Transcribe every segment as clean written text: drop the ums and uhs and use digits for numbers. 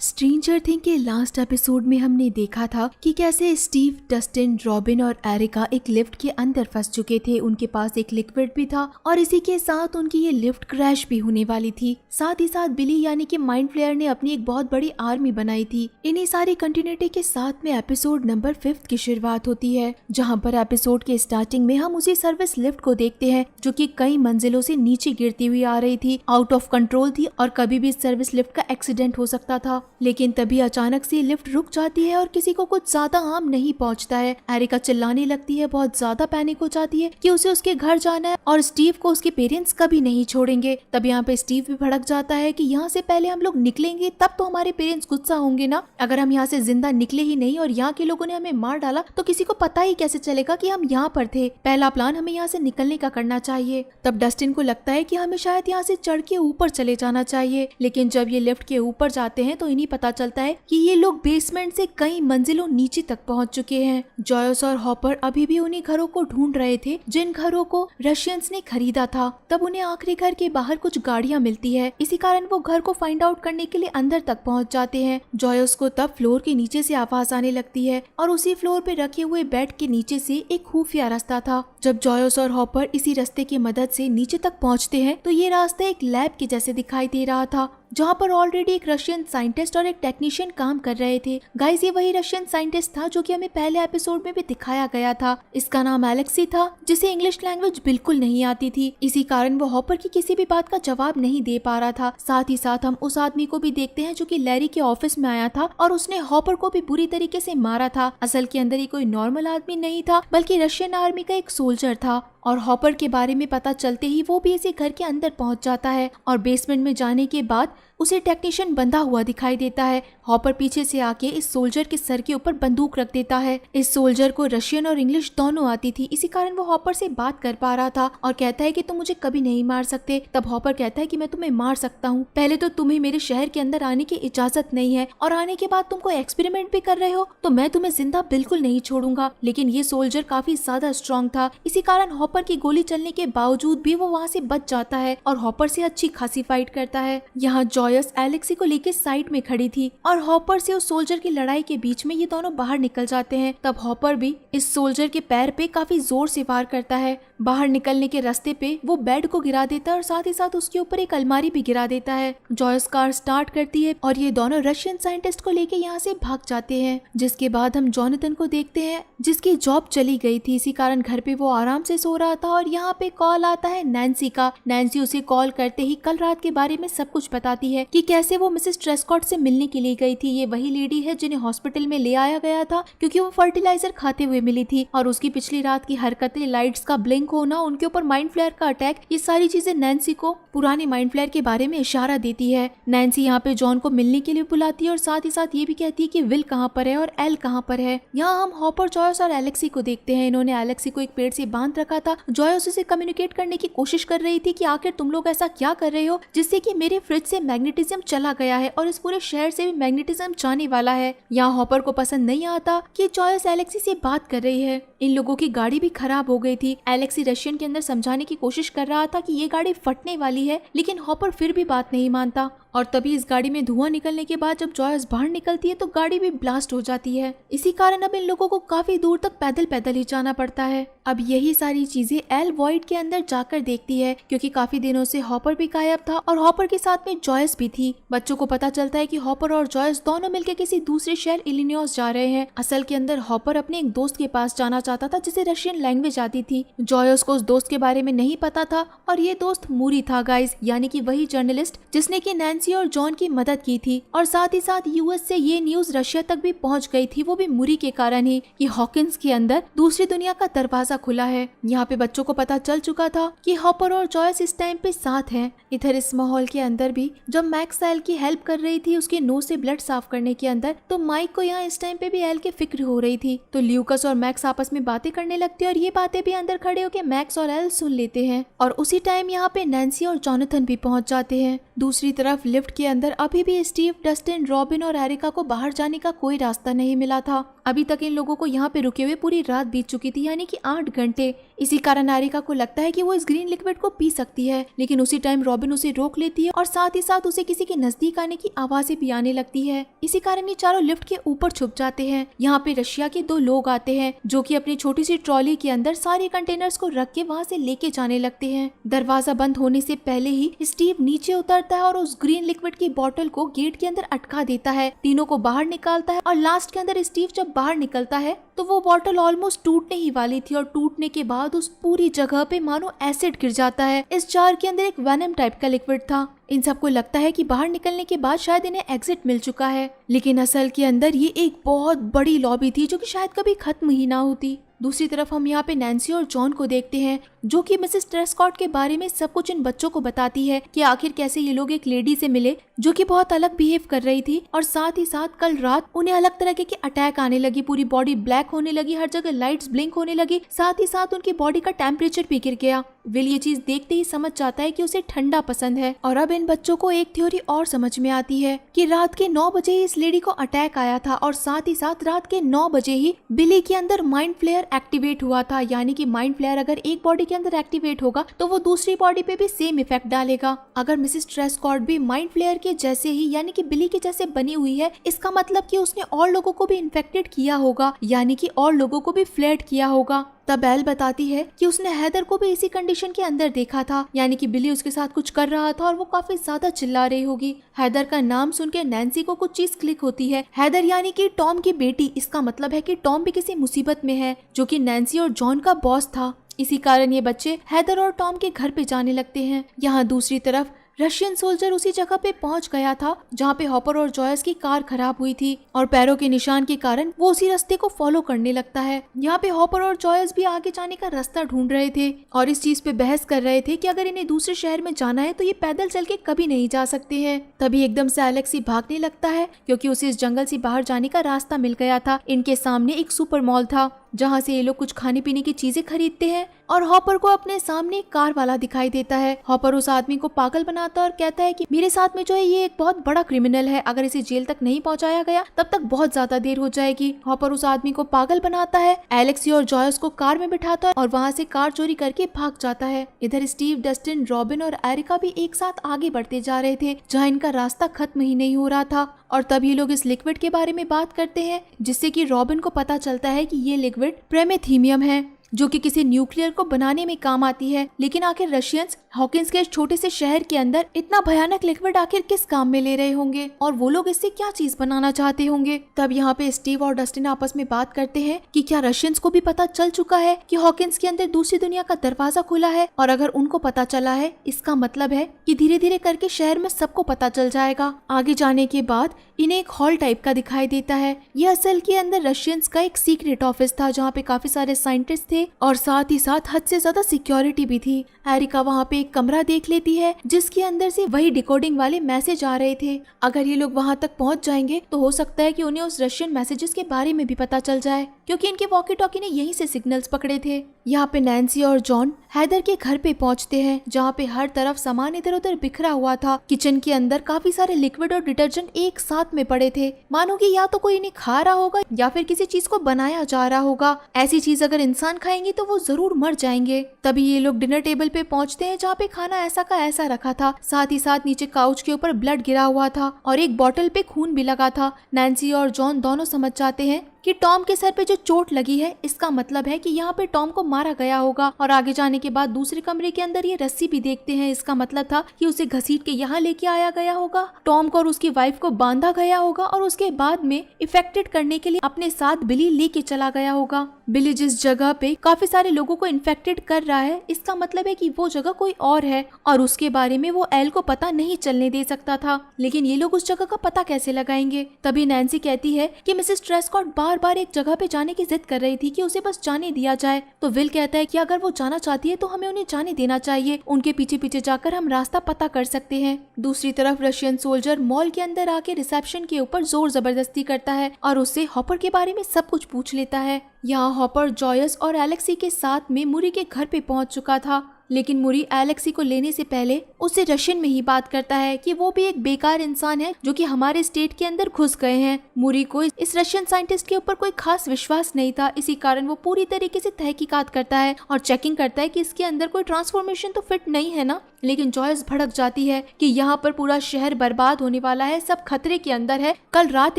Stranger thing के last episode में हमने देखा था कि कैसे स्टीव, डस्टिन, रॉबिन और एरिका एक लिफ्ट के अंदर फंस चुके थे। उनके पास एक लिक्विड भी था और इसी के साथ उनकी ये लिफ्ट क्रैश भी होने वाली थी। साथ ही साथ बिली यानी कि माइंड फ्लेयर ने अपनी एक बहुत बड़ी आर्मी बनाई थी। इन्हीं सारी कंटिन्यूटी के साथ में एपिसोड नंबर 5 की शुरुआत होती है, जहां पर एपिसोड के स्टार्टिंग में हम उसी सर्विस लिफ्ट को देखते हैं जो कि कई मंजिलों से नीचे गिरती हुई आ रही थी, आउट ऑफ कंट्रोल थी और कभी भी सर्विस लिफ्ट का एक्सीडेंट हो सकता था। लेकिन तभी अचानक से लिफ्ट रुक जाती है और किसी को कुछ ज्यादा हार्म नहीं पहुंचता है। एरिका चिल्लाने लगती है, बहुत ज्यादा पैनिक हो जाती है कि उसे उसके घर जाना है और स्टीव को उसके पेरेंट्स कभी नहीं छोड़ेंगे। तब यहाँ पे स्टीव भी भड़क जाता है कि यहाँ से पहले हम लोग निकलेंगे तब तो हमारे पेरेंट्स गुस्सा होंगे ना। अगर हम यहाँ से जिंदा निकले ही नहीं और यहाँ के लोगों ने हमें मार डाला तो किसी को पता ही कैसे चलेगा कि हम यहाँ पर थे। पहला प्लान हमें यहाँ से निकलने का करना चाहिए। तब डस्टिन को लगता है कि हमें शायद यहाँ से चढ़ के ऊपर चले जाना चाहिए, लेकिन जब ये लिफ्ट के ऊपर जाते हैं तो इन्हीं पता चलता है कि ये लोग बेसमेंट से कई मंजिलों नीचे तक पहुंच चुके हैं। जॉयस और हॉपर अभी भी उन्हीं घरों को ढूंढ रहे थे जिन घरों को रशियंस ने खरीदा था। तब उन्हें आखिरी घर के बाहर कुछ गाड़ियां मिलती है, इसी कारण वो घर को फाइंड आउट करने के लिए अंदर तक पहुंच जाते हैं। जॉयस को तब फ्लोर के नीचे से आवाज आने लगती है और उसी फ्लोर पे रखे हुए बेड के नीचे से एक खुफिया रास्ता था। जब जॉयस और हॉपर इसी रास्ते की मदद से नीचे तक पहुंचते हैं तो ये रास्ता एक लैब के जैसे दिखाई दे रहा था, जहाँ पर ऑलरेडी एक रशियन साइंटिस्ट और एक टेक्नीशियन काम कर रहे थे। गाइस, ये वही रशियन साइंटिस्ट था जो कि हमें पहले एपिसोड में भी दिखाया गया था। इसका नाम एलेक्सी था, जिसे इंग्लिश लैंग्वेज बिल्कुल नहीं आती थी। इसी कारण वो हॉपर की किसी भी बात का जवाब नहीं दे पा रहा था। साथ ही साथ हम उस आदमी को भी देखते हैं जो कि लैरी के ऑफिस में आया था और उसने हॉपर को भी बुरी तरीके से मारा था। असल के अंदर ये कोई नॉर्मल आदमी नहीं था, बल्कि रशियन आर्मी का एक सोल्जर था। और हॉपर के बारे में पता चलते ही वो भी इसी घर के अंदर पहुंच जाता है और बेसमेंट में जाने के बाद उसे टेक्नीशियन बंधा हुआ दिखाई देता है। हॉपर पीछे से आके इस सोल्जर के सर के ऊपर बंदूक रख देता है। इस सोल्जर को रशियन और इंग्लिश दोनों आती थी, इसी कारण वो हॉपर से बात कर पा रहा था और कहता है कि तुम मुझे कभी नहीं मार सकते। तब हॉपर कहता है कि मैं तुम्हें मार सकता हूँ, पहले तो तुम्हें मेरे शहर के अंदर आने की इजाजत नहीं है और आने के बाद तुम कोई एक्सपेरिमेंट भी कर रहे हो तो मैं तुम्हें जिंदा बिल्कुल नहीं छोड़ूंगा। लेकिन ये सोल्जर काफी ज्यादा स्ट्रॉन्ग था, इसी कारण हॉपर की गोली चलने के बावजूद भी वो वहाँ से बच जाता है और हॉपर से अच्छी खासी फाइट करता है। यहाँ जॉयस एलेक्सी को लेके साइड में खड़ी थी और हॉपर से उस सोल्जर की लड़ाई के बीच में ये दोनों बाहर निकल जाते हैं। तब हॉपर भी इस सोल्जर के पैर पे काफी जोर से वार करता है। बाहर निकलने के रास्ते पे वो बेड को गिरा देता है और साथ ही साथ उसके ऊपर एक अलमारी भी गिरा देता है। जॉयस कार स्टार्ट करती है और ये दोनों रशियन साइंटिस्ट को लेके यहाँ से भाग जाते हैं। जिसके बाद हम जॉनथन को देखते हैं जिसकी जॉब चली गई थी, इसी कारण घर पे वो आराम से सो रहा था और यहाँ पे कॉल आता है नैन्सी का। नैन्सी उसे कॉल करते ही कल रात के बारे में सब कुछ बताती है कि कैसे वो मिसेस ट्रेस्कॉट से मिलने के लिए गई थी। ये वही लेडी है जिन्हें हॉस्पिटल में ले आया गया था क्योंकि वो फर्टिलाइजर खाते हुए मिली थी और उसकी पिछली रात की हरकतें, लाइट्स का ब्लिंक होना, उनके ऊपर माइंड फ्लेयर का अटैक, ये सारी चीजें नैन्सी को पुराने माइंड फ्लेयर के बारे में इशारा देती है। नैन्सी यहाँ पे जॉन को मिलने के लिए बुलाती है और साथ ही साथ ये भी कहती है कि विल कहाँ पर है और एल कहाँ पर है। यहाँ हम हॉपर, जॉयस और एलेक्सी को देखते हैं। इन्होंने एलेक्सी को एक पेड़ से बांध रखा था। जॉयस उसे कम्युनिकेट करने की कोशिश कर रही थी कि आखिर तुम लोग ऐसा क्या कर रहे हो जिससे कि मेरे फ्रिज से मैग्नेटिज्म चला गया है और इस पूरे शहर से भी मैग्नेटिज्म जाने वाला है। यहाँ हॉपर को पसंद नहीं आता कि जॉयस एलेक्सी से बात कर रही है। इन लोगों की गाड़ी भी खराब हो गई थी। एलेक्सी रशियन के अंदर समझाने की कोशिश कर रहा था कि ये गाड़ी फटने वाली है, लेकिन हॉपर फिर भी बात नहीं मानता। और तभी इस गाड़ी में धुआं निकलने के बाद जब जॉयस बाहर निकलती है तो गाड़ी भी ब्लास्ट हो जाती है। इसी कारण अब इन लोगों को काफी दूर तक पैदल पैदल ही जाना पड़ता है। अब यही सारी चीजें एल वॉइड के अंदर जाकर देखती है क्योंकि काफी दिनों से हॉपर भी गायब था और हॉपर के साथ में जॉयस भी थी। बच्चों को पता चलता है कि हॉपर और जॉयस दोनों मिलकर किसी दूसरे शहर इलिनॉइस जा रहे हैं। असल के अंदर हॉपर अपने एक दोस्त के पास जाना चाहता था जिसे रशियन लैंग्वेज आती थी। जॉयस को उस दोस्त के बारे में नहीं पता था और ये दोस्त मूरी था गाइस, यानी कि वही जर्नलिस्ट जिसने की नैन्सी और जॉन की मदद की थी। और साथ ही साथ यूएस से ये न्यूज रशिया तक भी पहुंच गई थी, वो भी मूरी के कारण ही कि हॉकिंस के अंदर दूसरी दुनिया का दरवाजा खुला है। यहाँ पे बच्चों को पता चल चुका था कि हॉपर और जॉयस इस टाइम पे साथ हैं। इधर इस माहौल के अंदर भी जब मैक्स एल की हेल्प कर रही थी उसके नोज से ब्लड साफ करने के अंदर, तो माइक को यहाँ इस टाइम पे भी एल की फिक्र हो रही थी। तो ल्यूकस और मैक्स आपस में में बातें करने लगती है और ये बातें भी अंदर खड़े होकर मैक्स और एल सुन लेते हैं। और उसी टाइम यहाँ पे नैन्सी और जॉनथन भी पहुंच जाते हैं। दूसरी तरफ लिफ्ट के अंदर अभी भी स्टीव, डस्टिन, रॉबिन और एरिका को बाहर जाने का कोई रास्ता नहीं मिला था। अभी तक इन लोगों को यहाँ पे रुके हुए पूरी रात बीत चुकी थी, यानी कि 8 घंटे। इसी कारण एरिका को लगता है कि वो इस ग्रीन लिक्विड को पी सकती है, लेकिन उसी टाइम रॉबिन उसे रोक लेती है और साथ ही साथ उसे किसी के नजदीक आने की आवाजें भी आने लगती है। इसी कारण ये चारों लिफ्ट के ऊपर छुप जाते हैं। यहाँ पे रशिया के 2 लोग आते हैं जो कि अपनी छोटी सी ट्रॉली के अंदर सारे कंटेनर्स को रख के वहाँ से लेके जाने लगते हैं। दरवाजा बंद होने से पहले ही स्टीव नीचे उतरता है और उस ग्रीन लिक्विड की बोतल को गेट के अंदर अटका देता है, तीनों को बाहर निकालता है और लास्ट के अंदर स्टीव जब बाहर निकलता है तो वो बोतल ऑलमोस्ट टूटने ही वाली थी और टूटने के बाद उस पूरी जगह पे मानो एसिड गिर जाता है। इस जार के अंदर एक वेनम टाइप का लिक्विड था। इन सबको लगता है कि बाहर निकलने के बाद शायद इन्हें एग्जिट मिल चुका है, लेकिन असल के अंदर ये एक बहुत बड़ी लॉबी थी जो कि शायद कभी खत्म ही ना होती। दूसरी तरफ हम यहाँ पे नैन्सी और जॉन को देखते हैं जो कि मिसेस ट्रेस्कॉट के बारे में सब कुछ इन बच्चों को बताती है कि आखिर कैसे ये लोग एक लेडी से मिले जो कि बहुत अलग बिहेव कर रही थी और साथ ही साथ कल रात उन्हें अलग तरह के अटैक आने लगी, पूरी बॉडी ब्लैक होने लगी, हर जगह लाइट्स ब्लिंक होने लगी, साथ ही साथ उनकी बॉडी का टेम्परेचर भी गिर गया। विल ये चीज देखते ही समझ जाता है कि उसे ठंडा पसंद है। और अब इन बच्चों को एक थ्योरी और समझ में आती है कि रात के 9 बजे ही इस लेडी को अटैक आया था और साथ ही साथ रात के 9 बजे ही बिली के अंदर माइंड फ्लेयर एक्टिवेट हुआ था, यानी कि माइंड फ्लेयर अगर एक बॉडी के अंदर एक्टिवेट होगा तो वो दूसरी बॉडी पे भी सेम इफेक्ट डालेगा। अगर मिसेस ट्रेस्कॉट भी माइंड फ्लेयर के जैसे ही यानी कि बिली के जैसे बनी हुई है, इसका मतलब कि उसने और लोगों को भी इन्फेक्टेड किया होगा, यानी कि और लोगों को भी फ्लेड किया होगा। तब एल बताती है कि उसने हैदर को भी इसी कंडीशन के अंदर देखा था, यानी कि बिली उसके साथ कुछ कर रहा था और वो काफी ज्यादा चिल्ला रही होगी। हैदर का नाम सुन के नैन्सी को कुछ चीज क्लिक होती है। हैदर यानी कि टॉम की बेटी, इसका मतलब है कि टॉम भी किसी मुसीबत में है, जो कि नैन्सी और जॉन का बॉस था। इसी कारण ये बच्चे हैदर और टॉम के घर पे जाने लगते हैं। यहाँ दूसरी तरफ रशियन सोल्जर उसी जगह पे पहुंच गया था जहाँ पे हॉपर और जॉयस की कार खराब हुई थी और पैरों के निशान के कारण वो उसी रास्ते को फॉलो करने लगता है। यहाँ पे हॉपर और जॉयस भी आगे जाने का रास्ता ढूंढ रहे थे और इस चीज पे बहस कर रहे थे कि अगर इन्हें दूसरे शहर में जाना है तो ये पैदल चल के कभी नहीं जा सकते हैं। तभी एकदम से एलेक्स ही भागने लगता है क्योंकि उसे इस जंगल से बाहर जाने का रास्ता मिल गया था। इनके सामने एक सुपर मॉल था जहाँ से ये लोग कुछ खाने पीने की चीजें खरीदते हैं और हॉपर को अपने सामने एक कार वाला दिखाई देता है। हॉपर उस आदमी को पागल बनाता है और कहता है कि मेरे साथ में जो है ये एक बहुत बड़ा क्रिमिनल है, अगर इसे जेल तक नहीं पहुंचाया गया तब तक बहुत ज्यादा देर हो जाएगी। हॉपर उस आदमी को पागल बनाता है, एलेक्सी और जॉयस को कार में बिठाता है और वहाँ से कार चोरी करके भाग जाता है। इधर स्टीव, डस्टिन, रॉबिन और एरिका भी एक साथ आगे बढ़ते जा रहे थे जहाँ इनका रास्ता खत्म ही नहीं हो रहा था और तब ये लोग इस लिक्विड के बारे में बात करते हैं जिससे कि रॉबिन को पता चलता है कि ये लिक्विड प्रेमेथीमियम है जो कि किसी न्यूक्लियर को बनाने में काम आती है। लेकिन आखिर रशियंस हॉकिंस के छोटे से शहर के अंदर इतना भयानक लिक्विड आखिर किस काम में ले रहे होंगे और वो लोग इससे क्या चीज बनाना चाहते होंगे। तब यहाँ पे स्टीव और डस्टिन आपस में बात करते हैं कि क्या रशियंस को भी पता चल चुका है कि हॉकिंस के अंदर दूसरी दुनिया का दरवाजा खुला है, और अगर उनको पता चला है इसका मतलब है कि धीरे धीरे करके शहर में सबको पता चल जाएगा। आगे जाने के बाद इन्हें एक हॉल टाइप का दिखाई देता है। यह असल के अंदर रशियंस का एक सीक्रेट ऑफिस था जहाँ पे काफी सारे साइंटिस्ट थे और साथ ही साथ हद से ज्यादा सिक्योरिटी भी थी। एरिका वहाँ पे एक कमरा देख लेती है जिसके अंदर से वही डिकोडिंग वाले मैसेज आ रहे थे। अगर ये लोग वहाँ तक पहुँच जाएंगे तो हो सकता है कि उन्हें उस रशियन मैसेजेस के बारे में भी पता चल जाए क्योंकि इनके वॉकी टॉकी ने यहीं से सिग्नल्स पकड़े थे। यहाँ पे नैन्सी और जॉन हैदर के घर पे पहुँचते हैं जहाँ पे हर तरफ सामान इधर उधर बिखरा हुआ था। किचन के अंदर काफी सारे लिक्विड और डिटर्जेंट एक साथ में पड़े थे, मानो कि या तो कोई इन्हें खा रहा होगा या फिर किसी चीज को बनाया जा रहा होगा। ऐसी चीज अगर इंसान खाएंगे तो वो जरूर मर जाएंगे। तभी ये लोग डिनर टेबल पे पहुँचते हैं जहाँ पे खाना ऐसा का ऐसा रखा था, साथ ही साथ नीचे काउच के ऊपर ब्लड गिरा हुआ था और एक बॉटल पे खून भी लगा था। नैन्सी और जॉन दोनों समझ जाते हैं कि टॉम के सर पे जो चोट लगी है इसका मतलब है कि यहाँ पे टॉम को मारा गया होगा। और आगे जाने के बाद दूसरे कमरे के अंदर ये रस्सी भी देखते हैं, इसका मतलब था कि उसे घसीट के यहाँ लेके आया गया होगा, टॉम को और उसकी वाइफ को बांधा गया होगा और उसके बाद में इफेक्टेड करने के लिए अपने साथ बिली लेके चला गया होगा। बिली जिस जगह पे काफी सारे लोगों को इन्फेक्टेड कर रहा है इसका मतलब है कि वो जगह कोई और है और उसके बारे में वो एल को पता नहीं चलने दे सकता था। लेकिन ये लोग उस जगह का पता कैसे लगाएंगे। तभी नैन्सी कहती है कि मिसेस ट्रेस्कॉट बार बार एक जगह पे जाने की जिद कर रही थी कि उसे बस जाने दिया जाए। तो विल कहता है कि अगर वो जाना चाहती है तो हमें उन्हें जाने देना चाहिए, उनके पीछे पीछे जाकर हम रास्ता पता कर सकते हैं। दूसरी तरफ रशियन सोल्जर मॉल के अंदर आके रिसेप्शन के ऊपर जोर जबरदस्ती करता है और उससे हॉपर के बारे में सब कुछ पूछ लेता है। यहाँ हॉपर जॉयस और एलेक्सी के साथ में मुरी के घर पे पहुंच चुका था, लेकिन मुरी एलेक्सी को लेने से पहले उससे रशियन में ही बात करता है कि वो भी एक बेकार इंसान है जो कि हमारे स्टेट के अंदर घुस गए हैं। मुरी को इस रशियन साइंटिस्ट के ऊपर कोई खास विश्वास नहीं था, इसी कारण वो पूरी तरीके से तहकीकात करता है और चेकिंग करता है कि इसके अंदर कोई ट्रांसफॉर्मेशन तो फिट नहीं है ना। लेकिन जॉयस भड़क जाती है कि यहाँ पर पूरा शहर बर्बाद होने वाला है, सब खतरे के अंदर है, कल रात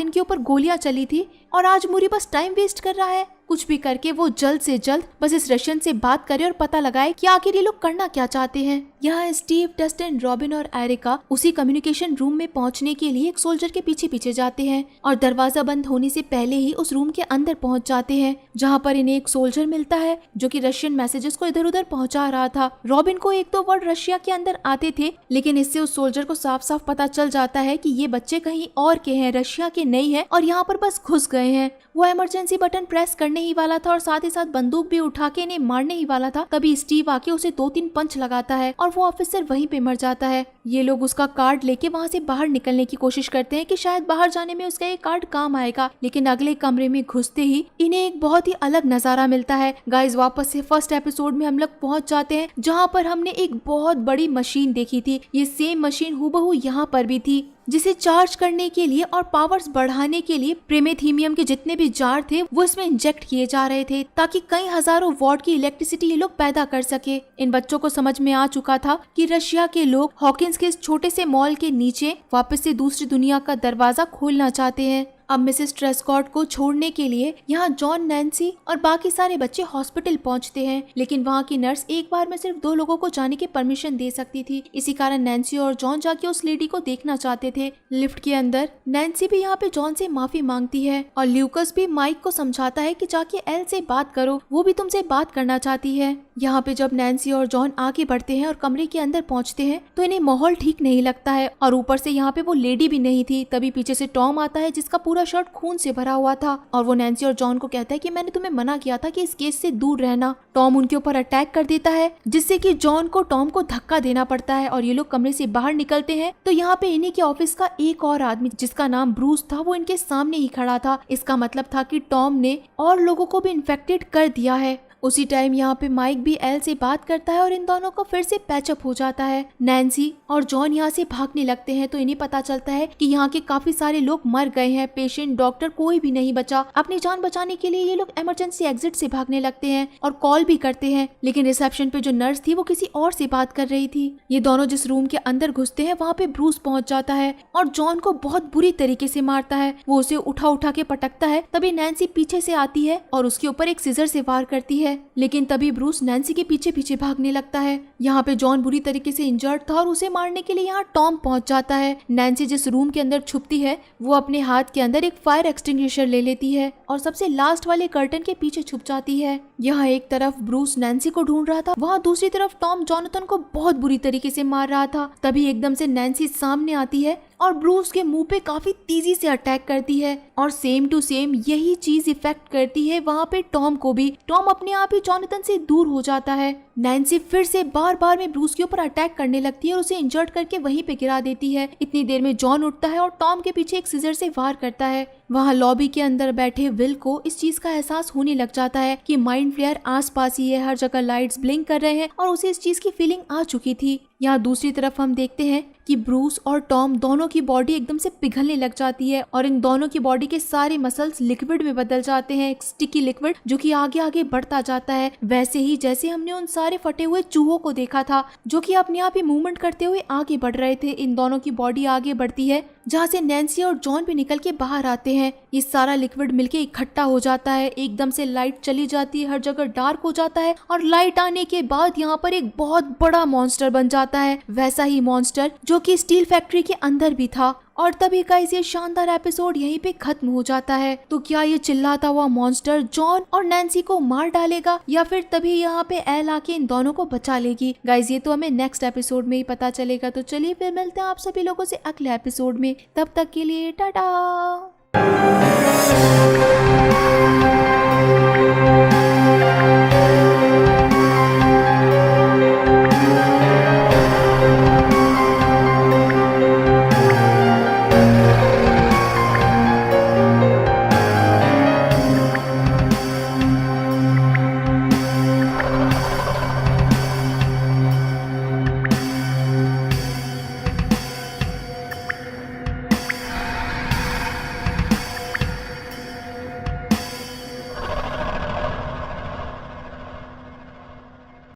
इनके ऊपर गोलियां चली थी और आज मुरी बस टाइम वेस्ट कर रहा है। कुछ भी करके वो जल्द से जल्द बस इस रशियन से बात करे और पता लगाए कि आखिर ये लोग करना क्या चाहते हैं। यहाँ स्टीव, डस्टिन, रॉबिन और एरिका उसी कम्युनिकेशन रूम में पहुंचने के लिए एक सोल्जर के पीछे पीछे जाते हैं और दरवाजा बंद होने से पहले ही उस रूम के अंदर पहुंच जाते हैं, जहाँ पर इन्हें एक सोल्जर मिलता है जो कि रशियन मैसेजेस को इधर उधर पहुंचा रहा था। रॉबिन को एक दो वर्ड रशिया के अंदर आते थे, लेकिन इससे उस सोल्जर को साफ साफ पता चल जाता है कि ये बच्चे कहीं और के हैं, रशिया के नहीं है और यहाँ पर बस घुस गए हैं। वो इमरजेंसी बटन प्रेस करने ही वाला था और साथ ही साथ बंदूक भी उठा के इन्हें मारने ही वाला था, तभी स्टीव आके उसे 2-3 पंच लगाता है और वो ऑफिसर वहीं पे मर जाता है। ये लोग उसका कार्ड लेके वहाँ से बाहर निकलने की कोशिश करते हैं कि शायद बाहर जाने में उसका ये कार्ड काम आएगा, लेकिन अगले कमरे में घुसते ही इन्हें एक बहुत ही अलग नजारा मिलता है। गाइस, वापस से फर्स्ट एपिसोड में हम लोग पहुंच जाते हैं, जहाँ पर हमने एक बहुत बड़ी मशीन देखी थी। ये सेम मशीन हूबहू यहाँ पर भी थी, जिसे चार्ज करने के लिए और पावर्स बढ़ाने के लिए प्रीमेथियम के जितने भी जार थे वो इसमें इंजेक्ट किए जा रहे थे, ताकि कई हजारों वॉट की इलेक्ट्रिसिटी ये लोग पैदा कर सके। इन बच्चों को समझ में आ चुका था कि रशिया के लोग हॉकिंस के इस छोटे से मॉल के नीचे वापस से दूसरी दुनिया का दरवाजा खोलना चाहते हैं। अब मिसेस ट्रेस्कॉट को छोड़ने के लिए यहाँ जॉन, नैन्सी और बाकी सारे बच्चे हॉस्पिटल पहुँचते हैं, लेकिन वहाँ की नर्स एक बार में सिर्फ 2 लोगों को जाने की परमिशन दे सकती थी। इसी कारण नैन्सी और जॉन जाके उस लेडी को देखना चाहते थे। लिफ्ट के अंदर नैन्सी भी यहाँ पे जॉन से माफी मांगती है और ल्यूकस भी माइक को समझाता है कि जाके एल से बात करो, वो भी तुमसे बात करना चाहती है। यहाँ पे जब नैन्सी और जॉन आगे बढ़ते हैं और कमरे के अंदर पहुँचते हैं तो इन्हें माहौल ठीक नहीं लगता है और ऊपर से यहाँ पे वो लेडी भी नहीं थी। तभी पीछे से टॉम आता है जिसका पूरा शर्ट खून से भरा हुआ था और वो नैन्सी और जॉन को कहता है कि मैंने तुम्हें मना किया था कि इस केस से दूर रहना। टॉम उनके ऊपर अटैक कर देता है, जिससे कि जॉन को टॉम को धक्का देना पड़ता है और ये लोग कमरे से बाहर निकलते हैं तो यहाँ पे इन्हीं के ऑफिस का एक और आदमी जिसका नाम ब्रूस था वो इनके सामने ही खड़ा था। इसका मतलब था कि टॉम ने और लोगों को भी इन्फेक्टेड कर दिया है। उसी टाइम यहाँ पे माइक भी एल से बात करता है और इन दोनों को फिर से पैचअप हो जाता है। नैन्सी और जॉन यहाँ से भागने लगते हैं तो इन्हें पता चलता है कि यहाँ के काफी सारे लोग मर गए हैं, पेशेंट, डॉक्टर कोई भी नहीं बचा। अपनी जान बचाने के लिए ये लोग इमरजेंसी एग्जिट से भागने लगते हैं और कॉल भी करते हैं, लेकिन रिसेप्शन पे जो नर्स थी वो किसी और से बात कर रही थी। ये दोनों जिस रूम के अंदर घुसते हैं वहाँ पे ब्रूस पहुंच जाता है और जॉन को बहुत बुरी तरीके से मारता है। वो उसे उठा उठा के पटकता है, तभी नैन्सी पीछे से आती है और उसके ऊपर एक सीजर से वार करती है, लेकिन तभी ब्रूस नैन्सी के पीछे पीछे भागने लगता है। यहाँ पे जॉन बुरी तरीके से इंजर्ड था और उसे मारने के लिए यहाँ टॉम पहुंच जाता है। नैन्सी जिस रूम के अंदर छुपती है वो अपने हाथ के अंदर एक फायर एक्सटिंग्विशर ले लेती है और सबसे लास्ट वाले कर्टन के पीछे छुप जाती है। यहाँ एक तरफ ब्रूस नैन्सी को ढूंढ रहा था, वहाँ दूसरी तरफ टॉम जोनाथन को बहुत बुरी तरीके से मार रहा था। तभी एकदम से नैन्सी सामने आती है और ब्रूस के मुंह पे काफी तेजी से अटैक करती है और सेम टू सेम यही चीज इफेक्ट करती है वहाँ पे टॉम को भी। टॉम अपने आप ही जोनाथन से दूर हो जाता है। नैन्सी फिर से बार बार में ब्रूस के ऊपर अटैक करने लगती है और उसे इंजर्ड करके वहीं पे गिरा देती है। इतनी देर में जॉन उठता है और टॉम के पीछे एक सीजर से वार करता है। वहाँ लॉबी के अंदर बैठे विल को इस चीज का एहसास होने लग जाता है कि माइंड फ्लेयर आसपास ही है, हर जगह लाइट्स ब्लिंक कर रहे हैं और उसे इस चीज की फीलिंग आ चुकी थी। यहाँ दूसरी तरफ हम देखते हैं कि ब्रूस और टॉम दोनों की बॉडी एकदम से पिघलने लग जाती है और इन दोनों की बॉडी के सारे मसल्स लिक्विड में बदल जाते हैं, एक स्टिकी लिक्विड जो कि आगे आगे बढ़ता जाता है, वैसे ही जैसे हमने उन सारे फटे हुए चूहों को देखा था जो कि अपने आप ही मूवमेंट करते हुए आगे बढ़ रहे थे। इन दोनों की बॉडी आगे बढ़ती है जहाँ से नैन्सी और जॉन भी निकल के बाहर आते हैं। ये सारा लिक्विड मिलके इकट्ठा हो जाता है, एकदम से लाइट चली जाती है, हर जगह डार्क हो जाता है और लाइट आने के बाद यहाँ पर एक बहुत बड़ा मॉन्स्टर बन जाता है, वैसा ही मॉन्स्टर जो कि स्टील फैक्ट्री के अंदर भी था। और तभी गाइस ये शानदार एपिसोड यहीं पे खत्म हो जाता है। तो क्या ये चिल्लाता हुआ मॉन्स्टर जॉन और नैन्सी को मार डालेगा या फिर तभी यहाँ पे एल आके इन दोनों को बचा लेगी? गाइस ये तो हमें नेक्स्ट एपिसोड में ही पता चलेगा। तो चलिए फिर मिलते हैं आप सभी लोगों से अगले एपिसोड में, तब तक के लिए टाटा।